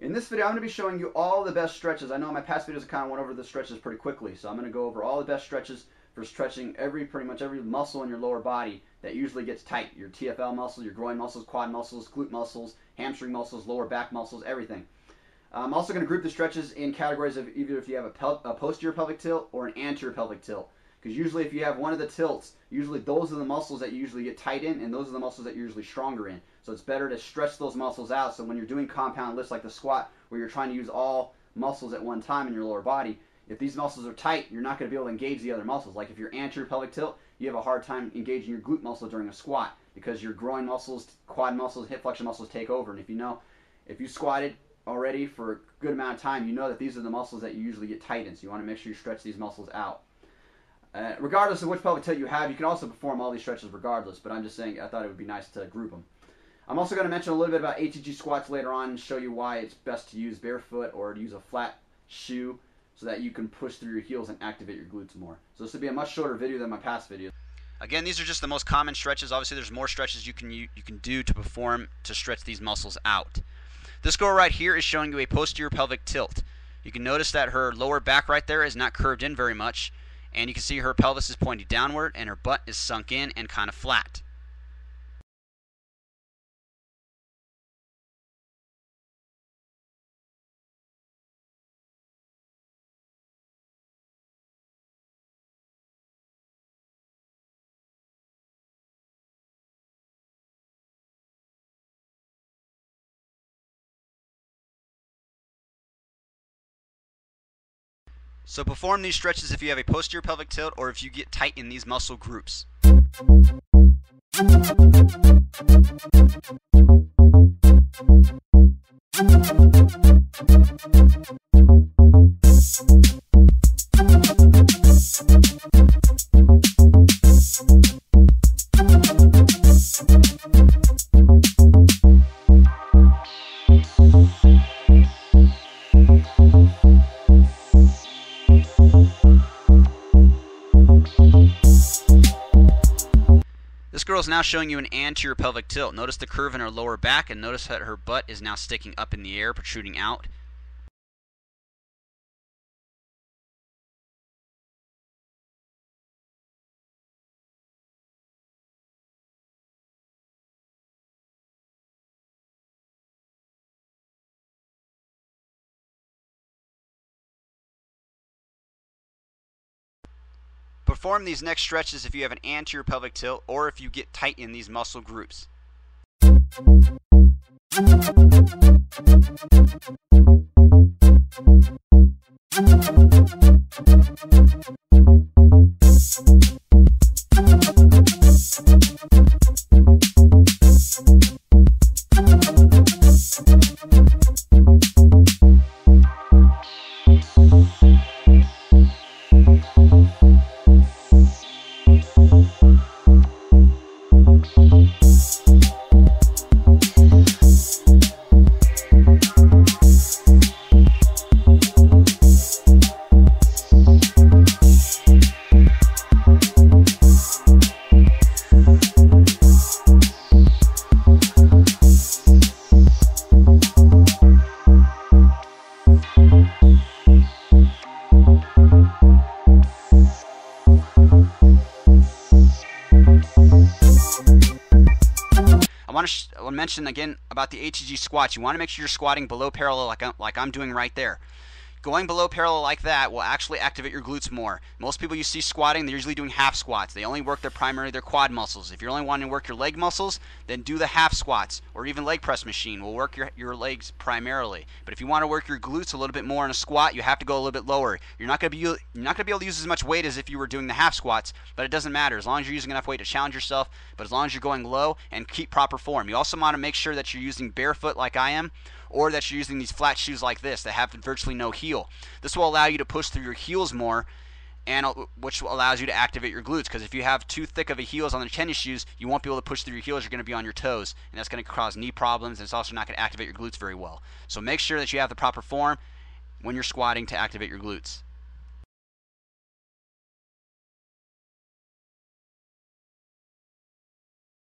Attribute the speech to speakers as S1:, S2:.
S1: In this video, I'm going to be showing you all the best stretches. I know in my past videos I kind of went over the stretches pretty quickly, so I'm going to go over all the best stretches for stretching pretty much every muscle in your lower body that usually gets tight. Your TFL muscles, your groin muscles, quad muscles, glute muscles, hamstring muscles, lower back muscles, everything. I'm also going to group the stretches in categories of either if you have a posterior pelvic tilt or an anterior pelvic tilt. Because usually if you have one of the tilts, usually those are the muscles that you usually get tight in, and those are the muscles that you're usually stronger in. So it's better to stretch those muscles out, so when you're doing compound lifts like the squat, where you're trying to use all muscles at one time in your lower body, if these muscles are tight, you're not going to be able to engage the other muscles. Like if you're anterior pelvic tilt, you have a hard time engaging your glute muscle during a squat because your groin muscles, quad muscles, hip flexion muscles take over. And if you squatted already for a good amount of time, you know that these are the muscles that you usually get tight in, so you want to make sure you stretch these muscles out. Regardless of which pelvic tilt you have, you can also perform all these stretches regardless, but I'm just saying I thought it would be nice to group them. I'm also going to mention a little bit about ATG squats later on and show you why it's best to use barefoot or to use a flat shoe so that you can push through your heels and activate your glutes more. So this will be a much shorter video than my past videos. Again, these are just the most common stretches. Obviously, there's more stretches you can do to perform to stretch these muscles out. This girl right here is showing you a posterior pelvic tilt. You can notice that her lower back right there is not curved in very much. And you can see her pelvis is pointing downward and her butt is sunk in and kind of flat. So perform these stretches if you have a posterior pelvic tilt or if you get tight in these muscle groups. This girl is now showing you an anterior pelvic tilt. Notice the curve in her lower back and notice that her butt is now sticking up in the air, protruding out. Perform these next stretches if you have an anterior pelvic tilt or if you get tight in these muscle groups. I want to mention again about the ATG squats. You want to make sure you're squatting below parallel like I'm doing right there. Going below parallel like that will actually activate your glutes more. Most people you see squatting, they're usually doing half squats. They only work primarily their quad muscles. If you're only wanting to work your leg muscles, then do the half squats or even leg press machine will work your legs primarily. But if you want to work your glutes a little bit more in a squat, you have to go a little bit lower. You're not going to be able to use as much weight as if you were doing the half squats, but it doesn't matter as long as you're using enough weight to challenge yourself, but as long as you're going low and keep proper form. You also want to make sure that you're using barefoot like I am, or that you're using these flat shoes like this that have virtually no heel. This will allow you to push through your heels more, and which allows you to activate your glutes, because if you have too thick of a heels on the tennis shoes, you won't be able to push through your heels. You're going to be on your toes, and that's going to cause knee problems, and it's also not going to activate your glutes very well. So make sure that you have the proper form when you're squatting to activate your glutes.